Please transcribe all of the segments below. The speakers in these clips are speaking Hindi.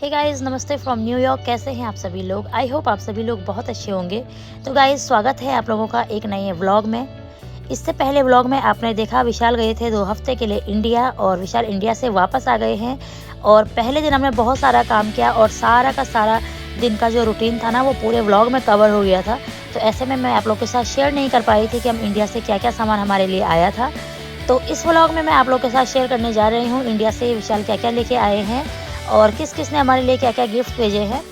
हे गाइस, नमस्ते फ्रॉम न्यूयॉर्क। कैसे हैं आप सभी लोग? आई होप आप सभी लोग बहुत अच्छे होंगे। तो गाइस, स्वागत है आप लोगों का एक नए व्लॉग में। इससे पहले व्लॉग में आपने देखा विशाल गए थे 2 हफ्ते के लिए इंडिया, और विशाल इंडिया से वापस आ गए हैं। और पहले दिन हमने बहुत सारा काम किया और सारा का सारा दिन का जो रूटीन था ना, वो पूरे व्लॉग में कवर हो गया था। तो ऐसे में मैं आप लोग के साथ शेयर नहीं कर पाई थी कि हम इंडिया से क्या क्या सामान हमारे लिए आया था। तो इस व्लॉग में मैं आप लोग के साथ शेयर करने जा रही हूँ इंडिया से विशाल क्या क्या लेके आए हैं और किस किस ने हमारे लिए क्या क्या गिफ्ट भेजे हैं।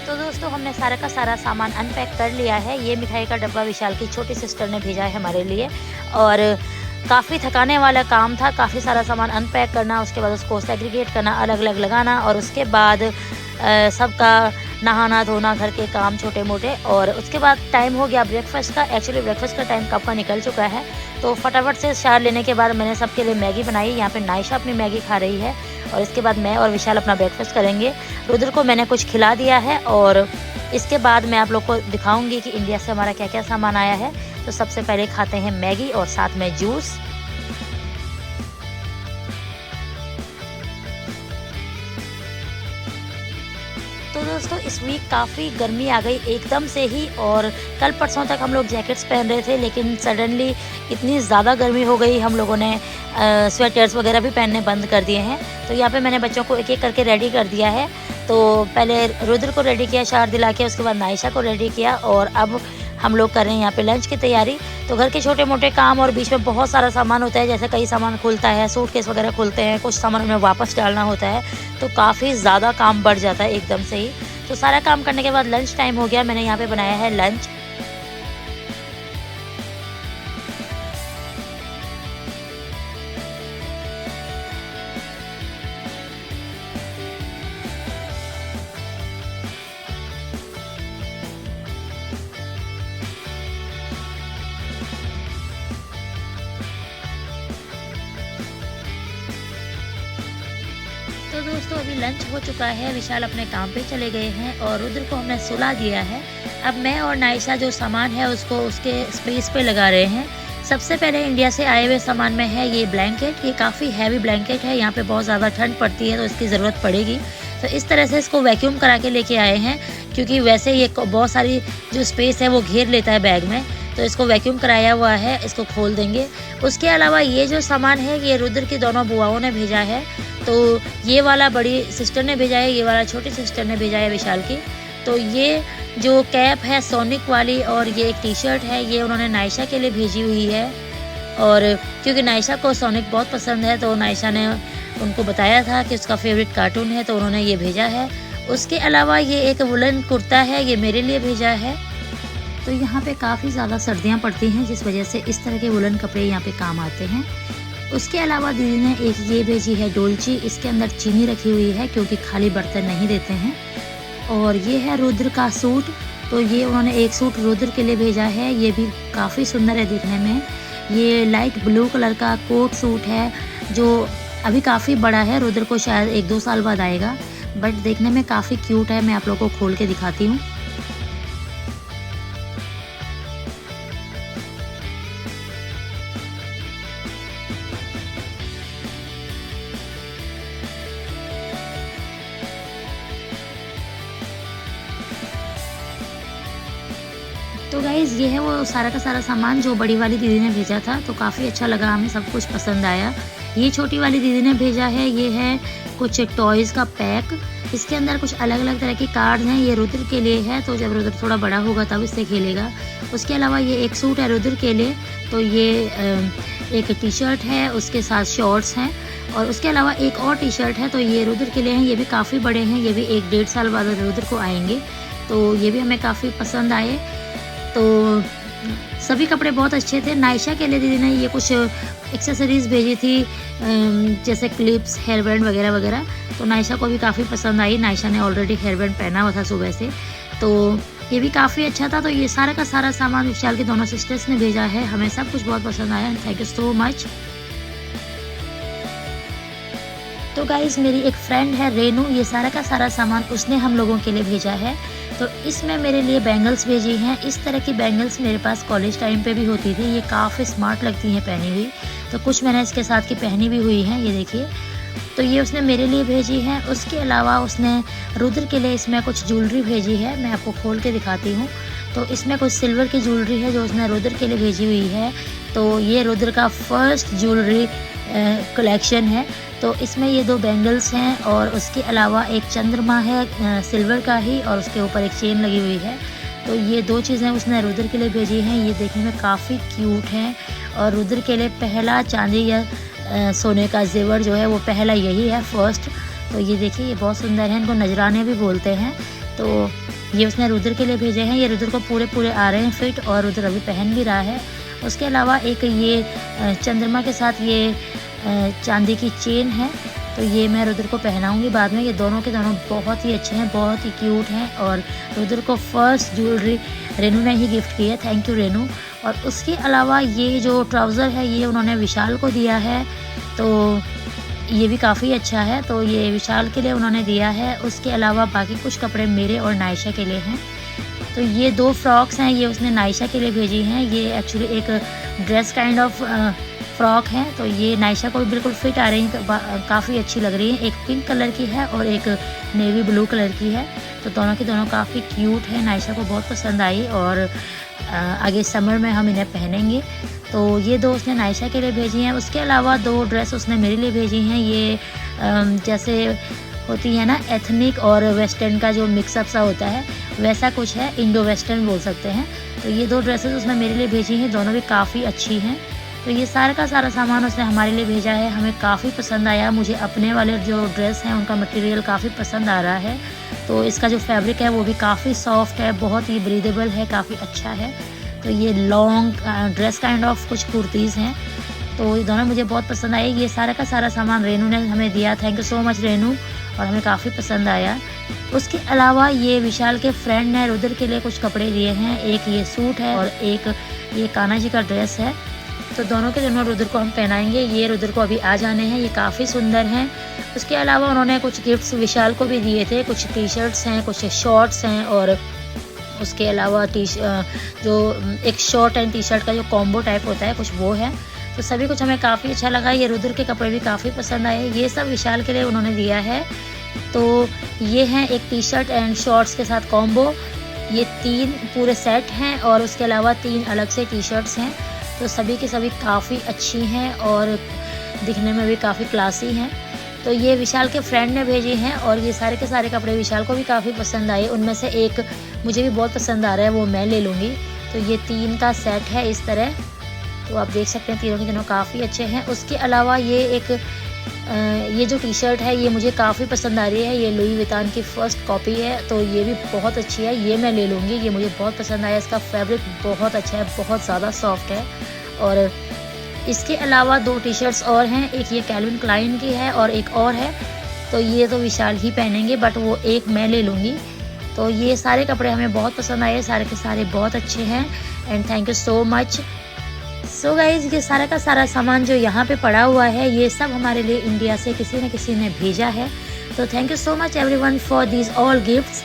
तो दोस्तों, हमने सारा का सारा सामान अनपैक कर लिया है। ये मिठाई का डब्बा विशाल की छोटी सिस्टर ने भेजा है हमारे लिए, और काफ़ी थकाने वाला काम था। काफ़ी सारा सामान अनपैक करना, उसके बाद उसको सेग्रीगेट करना, अलग अलग लगाना, और उसके बाद सबका नहाना धोना, घर के काम छोटे मोटे। और उसके बाद टाइम हो गया ब्रेकफास्ट का। एक्चुअली ब्रेकफास्ट का टाइम कब का निकल चुका है। तो फटाफट से शावर लेने के बाद मैंने सबके लिए मैगी बनाई। यहाँ पे नायशा अपनी मैगी खा रही है, और इसके बाद मैं और विशाल अपना ब्रेकफास्ट करेंगे। रुद्र को मैंने कुछ खिला दिया है, और इसके बाद मैं आप लोग को दिखाऊंगी कि इंडिया से हमारा क्या क्या सामान आया है। तो सबसे पहले खाते हैं मैगी और साथ में जूस। तो दोस्तों, इस वीक काफ़ी गर्मी आ गई एकदम से ही, और कल परसों तक हम लोग जैकेट्स पहन रहे थे, लेकिन सडनली इतनी ज़्यादा गर्मी हो गई, हम लोगों ने स्वेटर्स वगैरह भी पहनने बंद कर दिए हैं। तो यहाँ पे मैंने बच्चों को एक एक करके रेडी कर दिया है। तो पहले रुद्र को रेडी किया शावर दिला के, उसके बाद नायशा को रेडी किया, और अब हम लोग कर रहे हैं यहाँ पे लंच की तैयारी। तो घर के छोटे मोटे काम, और बीच में बहुत सारा सामान होता है, जैसे कई सामान खुलता है, सूटकेस वगैरह खुलते हैं, कुछ सामान हमें वापस डालना होता है। तो काफ़ी ज़्यादा काम बढ़ जाता है एकदम से ही। तो सारा काम करने के बाद लंच टाइम हो गया। मैंने यहाँ पे बनाया है लंच। तो दोस्तों, अभी लंच हो चुका है। विशाल अपने काम पे चले गए हैं, और रुद्र को हमने सुला दिया है। अब मैं और नायशा जो सामान है उसको उसके स्पेस पे लगा रहे हैं। सबसे पहले इंडिया से आए हुए सामान में है ये ब्लैंकेट। ये काफ़ी हैवी ब्लैंकेट है, यहाँ पे बहुत ज़्यादा ठंड पड़ती है, तो इसकी ज़रूरत पड़ेगी। तो इस तरह से इसको वैक्यूम करा के लेके आए हैं, क्योंकि वैसे ये बहुत सारी जो स्पेस है वो घेर लेता है बैग में। तो इसको वैक्यूम कराया हुआ है, इसको खोल देंगे। उसके अलावा ये जो सामान है ये रुद्र की दोनों बुआओं ने भेजा है। तो ये वाला बड़ी सिस्टर ने भेजा है, ये वाला छोटी सिस्टर ने भेजा है विशाल की। तो ये जो कैप है सोनिक वाली, और ये एक टी शर्ट है, ये उन्होंने नायशा के लिए भेजी हुई है। और क्योंकि नायशा को सोनिक बहुत पसंद है, तो नायशा ने उनको बताया था कि उसका फेवरेट कार्टून है, तो उन्होंने ये भेजा है। उसके अलावा ये एक वुलन कुर्ता है, ये मेरे लिए भेजा है। तो यहाँ पे काफ़ी ज़्यादा सर्दियाँ पड़ती हैं, जिस वजह से इस तरह के वुलन कपड़े यहाँ पे काम आते हैं। उसके अलावा दीदी ने एक ये भेजी है डोलची। इसके अंदर चीनी रखी हुई है, क्योंकि खाली बर्तन नहीं देते हैं। और ये है रुद्र का सूट। तो ये उन्होंने एक सूट रुद्र के लिए भेजा है, ये भी काफ़ी सुंदर है दिखने में। ये लाइट ब्लू कलर का कोट सूट है, जो अभी काफ़ी बड़ा है, रुद्र को शायद 1-2 साल बाद आएगा, बट देखने में काफ़ी क्यूट है। मैं आप लोगों को खोल के दिखाती हूँ। तो गाइज़, ये है वो सारा का सारा सामान जो बड़ी वाली दीदी ने भेजा था। तो काफ़ी अच्छा लगा, हमें सब कुछ पसंद आया। ये छोटी वाली दीदी ने भेजा है, ये है कुछ टॉयज़ का पैक। इसके अंदर कुछ अलग अलग तरह की कार्ड्स हैं। ये रुद्र के लिए है, तो जब रुद्र थोड़ा बड़ा होगा तब इससे खेलेगा। उसके अलावा ये एक सूट है रुद्र के लिए। तो ये एक टी शर्ट है, उसके साथ शॉर्ट्स हैं। और उसके अलावा एक और टी शर्ट है, तो ये रुद्र के लिए हैं। ये भी काफ़ी बड़े हैं, ये भी 1-1.5 साल बाद रुद्र को आएंगे। तो ये भी हमें काफ़ी पसंद आए। तो सभी कपड़े बहुत अच्छे थे। नायशा के लिए दीदी ने ये कुछ एक्सेसरीज़ भेजी थी, जैसे क्लिप्स, हेयर बैंड वगैरह वगैरह। तो नायशा को भी काफ़ी पसंद आई। नायशा ने ऑलरेडी हेयर बैंड पहना हुआ था सुबह से। तो ये भी काफ़ी अच्छा था। तो ये सारा का सारा सामान विशाल के दोनों सिस्टर्स ने भेजा है, हमें सब कुछ बहुत पसंद आया। Thank you so much. तो गाइज़ मेरी एक फ्रेंड है रेनू, ये सारा का सारा सामान उसने हम लोगों के लिए भेजा है। तो इसमें मेरे लिए बैंगल्स भेजी हैं। इस तरह की बैंगल्स मेरे पास कॉलेज टाइम पे भी होती थी, ये काफ़ी स्मार्ट लगती हैं पहनी हुई। तो कुछ मैंने इसके साथ की पहनी भी हुई हैं, ये देखिए। तो ये उसने मेरे लिए भेजी हैं। उसके अलावा उसने रुद्र के लिए इसमें कुछ ज्वेलरी भेजी है, मैं आपको खोल के दिखाती हूँ। तो इसमें कुछ सिल्वर की ज्वेलरी है जो उसने रुद्र के लिए भेजी हुई है। तो ये रुद्र का फर्स्ट ज्वेलरी कलेक्शन है। तो इसमें ये 2 बैंगल्स हैं और उसके अलावा एक चंद्रमा है सिल्वर का ही, और उसके ऊपर एक चेन लगी हुई है। तो ये 2 चीज़ें उसने रुद्र के लिए भेजी हैं। ये देखने में काफ़ी क्यूट हैं और रुद्र के लिए पहला चांदी या सोने का जेवर जो है वो पहला यही है, फर्स्ट। तो ये देखिए ये बहुत सुंदर है, इनको नजराने भी बोलते हैं। तो ये उसने रुद्र के लिए भेजे हैं। ये रुद्र को पूरे आ रहे हैं फिट, और रुद्र अभी पहन भी रहा है। उसके अलावा एक ये चंद्रमा के साथ ये चांदी की चेन है, तो ये मैं रुद्र को पहनाऊंगी बाद में। ये दोनों के दोनों बहुत ही अच्छे हैं, बहुत ही क्यूट हैं, और रुद्र को फर्स्ट ज्वेलरी रेनू ने ही गिफ्ट की है। Thank you Renu. और उसके अलावा ये जो ट्राउज़र है ये उन्होंने विशाल को दिया है, तो ये भी काफ़ी अच्छा है। तो ये विशाल के लिए उन्होंने दिया है। उसके अलावा बाकी कुछ कपड़े मेरे और नायशा के लिए हैं। तो ये 2 फ्रॉक्स हैं, ये उसने नायशा के लिए भेजी हैं। ये एक्चुअली एक ड्रेस काइंड ऑफ फ्रॉक है। तो ये नायशा को भी बिल्कुल फिट आ रही है, काफ़ी अच्छी लग रही है। एक पिंक कलर की है और एक नेवी ब्लू कलर की है। तो दोनों की दोनों काफ़ी क्यूट है, नायशा को बहुत पसंद आई, और आगे समर में हम इन्हें पहनेंगे। तो ये 2 उसने नायशा के लिए भेजी हैं। उसके अलावा 2 ड्रेस उसने मेरे लिए भेजी हैं। ये जैसे होती है ना एथनिक और वेस्टर्न का जो मिक्सअप सा होता है, वैसा कुछ है, इंडो वेस्टर्न बोल सकते हैं। तो ये 2 ड्रेसेस उसने मेरे लिए भेजी हैं, दोनों भी काफ़ी अच्छी हैं। तो ये सारा का सारा सामान उसने हमारे लिए भेजा है, हमें काफ़ी पसंद आया। मुझे अपने वाले जो ड्रेस हैं उनका मटेरियल काफ़ी पसंद आ रहा है। तो इसका जो फैब्रिक है वो भी काफ़ी सॉफ्ट है, बहुत ही ब्रीदेबल है, काफ़ी अच्छा है। तो ये लॉन्ग ड्रेस काइंड ऑफ कुछ कुर्तीज़ हैं, तो ये दोनों मुझे बहुत पसंद आए। ये सारा का सारा सामान रेनू ने हमें दिया, thank you so much Renu, और हमें काफ़ी पसंद आया। उसके अलावा ये विशाल के फ्रेंड ने रुद्र के लिए कुछ कपड़े दिए हैं, एक ये सूट है और एक ये कान्हा जी का ड्रेस है। तो दोनों के दोनों रुद्र को हम पहनाएंगे। ये रुद्र को अभी आ जाने हैं, ये काफ़ी सुंदर हैं। उसके अलावा उन्होंने कुछ गिफ्ट्स विशाल को भी दिए थे, कुछ टी-शर्ट्स हैं, कुछ शॉर्ट्स हैं, और उसके अलावा जो एक शॉर्ट एंड टी-शर्ट का जो कॉम्बो टाइप होता है कुछ वो है। तो सभी कुछ हमें काफ़ी अच्छा लगा। ये रुद्र के कपड़े भी काफ़ी पसंद आए। ये सब विशाल के लिए उन्होंने दिया है। तो ये हैं एक टी-शर्ट एंड शॉर्ट्स के साथ कॉम्बो, ये 3 पूरे सेट हैं, और उसके अलावा 3 अलग से टी-शर्ट्स हैं। तो सभी के सभी काफ़ी अच्छी हैं और दिखने में भी काफ़ी क्लासी हैं। तो ये विशाल के फ्रेंड ने भेजे हैं, और ये सारे के सारे कपड़े विशाल को भी काफ़ी पसंद आए। उनमें से एक मुझे भी बहुत पसंद आ रहा है, वो मैं ले लूँगी। तो ये 3 का सेट है इस तरह। तो आप देख सकते हैं तीनों के तीनों काफ़ी अच्छे हैं। उसके अलावा ये जो टी-शर्ट है ये मुझे काफ़ी पसंद आ रही है। ये लुई वितान की फ़र्स्ट कॉपी है, तो ये भी बहुत अच्छी है, ये मैं ले लूँगी। ये मुझे बहुत पसंद आया, इसका फैब्रिक बहुत अच्छा है, बहुत ज़्यादा सॉफ्ट है। और इसके अलावा 2 टी-शर्ट्स और हैं, एक ये कैल्विन क्लाइन की है और एक और है। तो ये तो विशाल ही पहनेंगे, बट वो एक मैं ले लूँगी। तो ये सारे कपड़े हमें बहुत पसंद आए, सारे के सारे बहुत अच्छे हैं, and thank you so much. So guys ये सारा का सारा सामान जो यहाँ पे पड़ा हुआ है ये सब हमारे लिए इंडिया से किसी न किसी ने भेजा है। तो thank you so much everyone for these all gifts.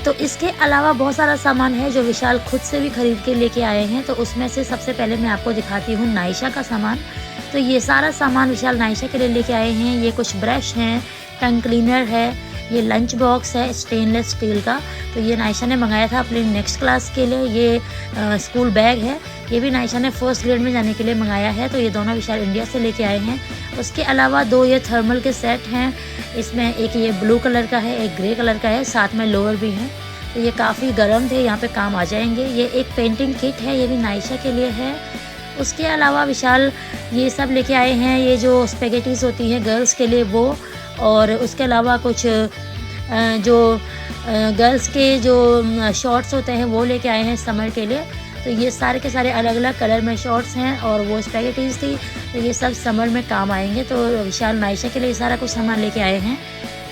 तो इसके अलावा बहुत सारा सामान है जो विशाल खुद से भी खरीद के लेके आए हैं। तो उसमें से सबसे पहले मैं आपको दिखाती हूँ नायशा का सामान। तो ये सारा सामान विशाल नायशा के लिए लेके आए हैं। ये कुछ ब्रश हैं, टंग क्लीनर है, ये लंच बॉक्स है स्टेनलेस स्टील का। तो ये नायशा ने मंगाया था अपने नेक्स्ट क्लास के लिए। ये स्कूल बैग है, ये भी नायशा ने फर्स्ट ग्रेड में जाने के लिए मंगाया है। तो ये दोनों विशाल इंडिया से लेके आए हैं। उसके अलावा 2 ये थर्मल के सेट हैं, इसमें एक ये ब्लू कलर का है, एक ग्रे कलर का है, साथ में लोअर भी है। तो ये काफ़ी गर्म थे, यहाँ पे काम आ जाएंगे। ये एक पेंटिंग किट है, ये भी नायशा के लिए है। उसके अलावा विशाल ये सब लेके आए हैं, ये जो स्पेगेटीज़ होती हैं गर्ल्स के लिए वो, और उसके अलावा कुछ जो गर्ल्स के जो शॉर्ट्स होते हैं वो लेके आए हैं समर के लिए। तो ये सारे के सारे अलग अलग कलर में शॉर्ट्स हैं, और वो स्पेगेटीज़ थी, तो ये सब समर में काम आएंगे। तो विशाल नायशा के लिए सारा कुछ सामान लेके आए हैं।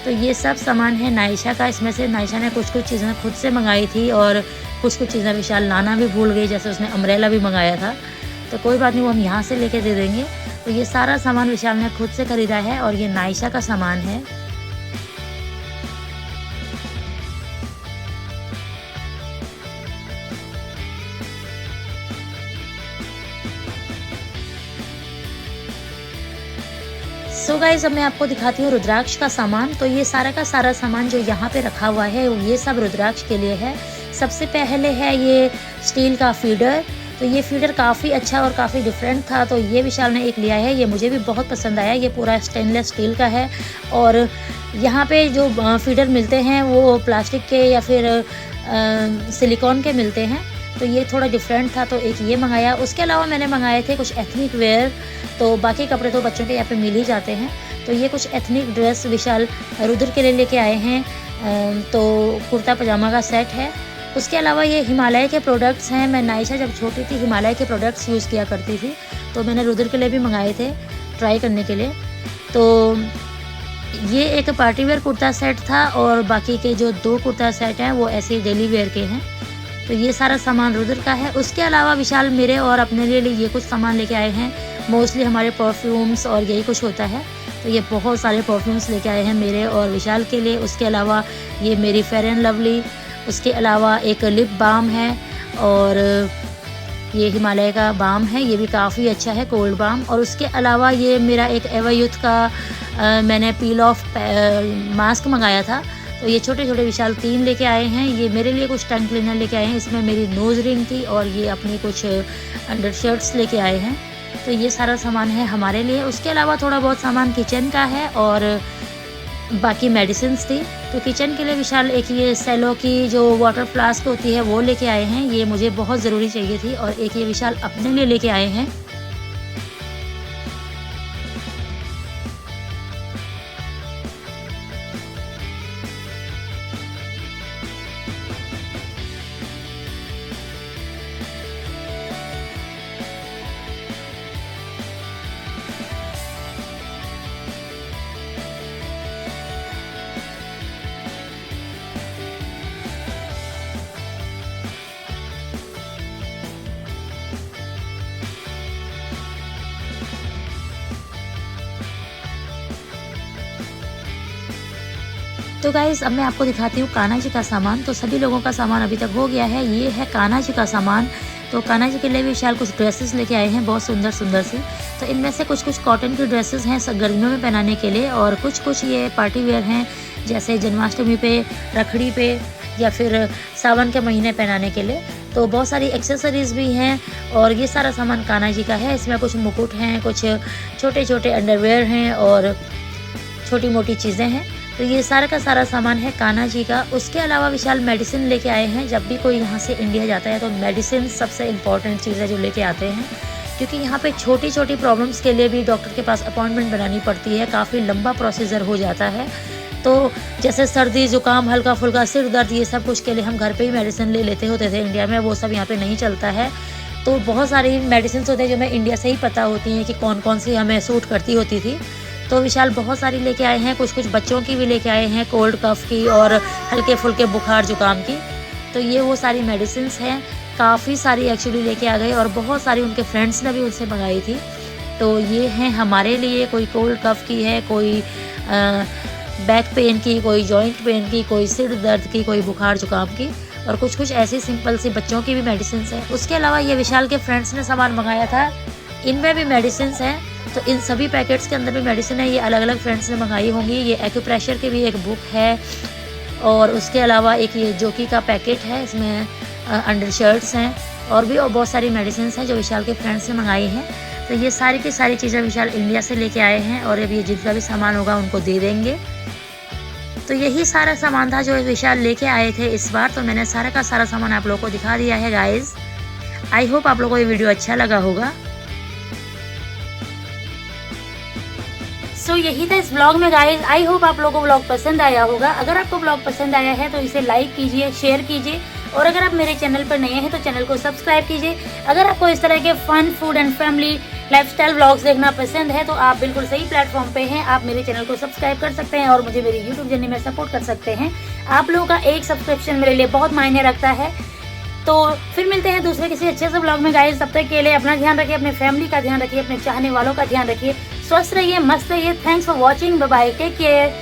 तो ये सब सामान है नायशा का। इसमें से नायशा ने कुछ कुछ चीज़ें खुद से मंगाई थी और कुछ कुछ चीज़ें विशाल लाना भी भूल गई, जैसे उसने अम्ब्रेला भी मंगाया था। तो कोई बात नहीं, वो हम यहाँ से लेके दे देंगे। तो ये सारा सामान विशाल ने खुद से ख़रीदा है और ये नायशा का सामान है। सो गाइस, अब मैं आपको दिखाती हूँ रुद्राक्ष का सामान। तो ये सारा का सारा सामान जो यहाँ पे रखा हुआ है ये सब रुद्राक्ष के लिए है। सबसे पहले है ये स्टील का फीडर। तो ये फीडर काफ़ी अच्छा और काफ़ी डिफरेंट था, तो ये विशाल ने एक लिया है। ये मुझे भी बहुत पसंद आया। ये पूरा स्टेनलेस स्टील का है और यहाँ पे जो फीडर मिलते हैं वो प्लास्टिक के या फिर सिलिकॉन के मिलते हैं। तो ये थोड़ा डिफरेंट था, तो एक ये मंगाया। उसके अलावा मैंने मंगाए थे कुछ एथनिक वेयर। तो बाकी कपड़े तो बच्चों के यहाँ पे मिल ही जाते हैं। तो ये कुछ एथनिक ड्रेस विशाल रुद्र के लिए लेके आए हैं। तो कुर्ता पजामा का सेट है। उसके अलावा ये हिमालय के प्रोडक्ट्स हैं। मैं नायशा जब छोटी थी हिमालय के प्रोडक्ट्स यूज़ किया करती थी, तो मैंने रुद्र के लिए भी मंगाए थे ट्राई करने के लिए। तो ये एक पार्टी वेयर कुर्ता सेट था और बाकी के जो 2 कुर्ता सेट हैं वो ऐसे डेली वेयर के हैं। तो ये सारा सामान रुद्र का है। उसके अलावा विशाल मेरे और अपने लिए ये कुछ सामान लेके आए हैं। मोस्टली हमारे परफ्यूम्स और यही कुछ होता है। तो ये बहुत सारे परफ्यूम्स लेके आए हैं मेरे और विशाल के लिए। उसके अलावा ये मेरी फेयर एंड लवली, उसके अलावा एक लिप बाम है और ये हिमालय का बाम है, ये भी काफ़ी अच्छा है, कोल्ड बाम। और उसके अलावा ये मेरा एक एवर यूथ का मैंने पील ऑफ मास्क मंगाया था। तो ये छोटे छोटे विशाल 3 लेके आए हैं। ये मेरे लिए कुछ टंग क्लीनर लेके आए हैं। इसमें मेरी नोज़ रिंग थी और ये अपनी कुछ अंडर शर्ट्स लेके आए हैं। तो ये सारा सामान है हमारे लिए। उसके अलावा थोड़ा बहुत सामान किचन का है और बाकी मेडिसिन्स थी। तो किचन के लिए विशाल एक ये सेलो की जो वाटर फ्लास्क होती है वो लेके आए हैं। ये मुझे बहुत ज़रूरी चाहिए थी। और एक ये विशाल अपने लिए लेके आए हैं। तो गाइज़, अब मैं आपको दिखाती हूँ कान्हा जी का सामान। तो सभी लोगों का सामान अभी तक हो गया है। ये है कान्हा जी का सामान। तो कान्हा जी के लिए भी विशाल कुछ ड्रेसेस लेके आए हैं, बहुत सुंदर सुंदर सी। तो इनमें से कुछ कुछ कॉटन की ड्रेसेस हैं गर्मियों में पहनाने के लिए और कुछ कुछ ये पार्टी वेयर हैं, जैसे जन्माष्टमी पे, रखड़ी पे या फिर सावन के महीने पहनाने के लिए। तो बहुत सारी एक्सेसरीज़ भी हैं और ये सारा सामान कान्हा जी का है। इसमें कुछ मुकुट हैं, कुछ छोटे छोटे अंडरवेयर हैं और छोटी मोटी चीज़ें हैं। तो ये सारा का सारा सामान है कान्हा जी का। उसके अलावा विशाल मेडिसिन लेके आए हैं। जब भी कोई यहाँ से इंडिया जाता है तो मेडिसिन सबसे इम्पॉर्टेंट चीज़ है जो लेके आते हैं, क्योंकि यहाँ पे छोटी छोटी प्रॉब्लम्स के लिए भी डॉक्टर के पास अपॉइंटमेंट बनानी पड़ती है। काफ़ी लंबा प्रोसीजर हो जाता है। तो जैसे सर्दी जुकाम, हल्का फुल्का सिर दर्द, ये सब कुछ के लिए हम घर पे ही मेडिसिन ले लेते होते थे इंडिया में। वो सब यहाँ पे नहीं चलता है। तो बहुत सारी मेडिसिन होते हैं जो हमें इंडिया से ही पता होती हैं कि कौन कौन सी हमें सूट करती होती थी। तो विशाल बहुत सारी लेके आए हैं। कुछ कुछ बच्चों की भी लेके आए हैं, कोल्ड कफ की और हल्के फुल्के बुखार जुकाम की। तो ये वो सारी मेडिसिन्स हैं, काफ़ी सारी एक्चुअली लेके आ गए और बहुत सारी उनके फ्रेंड्स ने भी उनसे मंगाई थी। तो ये हैं हमारे लिए, कोई कोल्ड कफ की है, कोई बैक पेन की, कोई जॉइंट पेन की, कोई सिर दर्द की, कोई बुखार जुकाम की और कुछ कुछ ऐसी सिंपल सी बच्चों की भी मेडिसिन हैं। उसके अलावा ये विशाल के फ्रेंड्स ने सामान मंगाया था, इनमें भी मेडिसिन हैं। तो इन सभी पैकेट्स के अंदर भी मेडिसिन है। ये अलग अलग फ्रेंड्स ने मंगाई होंगी। ये एक्यूप्रेशर की भी एक बुक है और उसके अलावा एक ये जोकी का पैकेट है, इसमें अंडर शर्ट्स हैं और भी और बहुत सारी मेडिसिन हैं जो विशाल के फ्रेंड्स ने मंगाई हैं। तो ये सारी की सारी चीज़ें विशाल इंडिया से लेके आए हैं और अब ये जितना भी सामान होगा उनको दे देंगे। तो यही सारा सामान था जो विशाल लेके आए थे इस बार। तो मैंने सारा का सारा सामान आप लोगों को दिखा दिया है गाइज। आई होप आप लोगों को ये वीडियो अच्छा लगा होगा। सो यही था इस ब्लॉग में गाइज। आई होप आप लोगों को ब्लॉग पसंद आया होगा। अगर आपको ब्लॉग पसंद आया है तो इसे लाइक कीजिए, शेयर कीजिए और अगर आप मेरे चैनल पर नए हैं तो चैनल को सब्सक्राइब कीजिए। अगर आपको इस तरह के fun, food and family lifestyle vlogs देखना पसंद है तो आप बिल्कुल सही प्लेटफॉर्म पे हैं। आप मेरे चैनल को सब्सक्राइब कर सकते हैं और मुझे मेरी यूट्यूब जर्नी में सपोर्ट कर सकते हैं। आप लोगों का एक सब्सक्रिप्शन मेरे लिए बहुत मायने रखता है। तो फिर मिलते हैं दूसरे किसी अच्छे से व्लॉग में गाइस। तब तक के लिए अपना ध्यान रखिए, अपने फैमिली का ध्यान रखिए, अपने चाहने वालों का ध्यान रखिए। स्वस्थ रहिए, मस्त रहिए। Thanks for watching, bye bye, take care.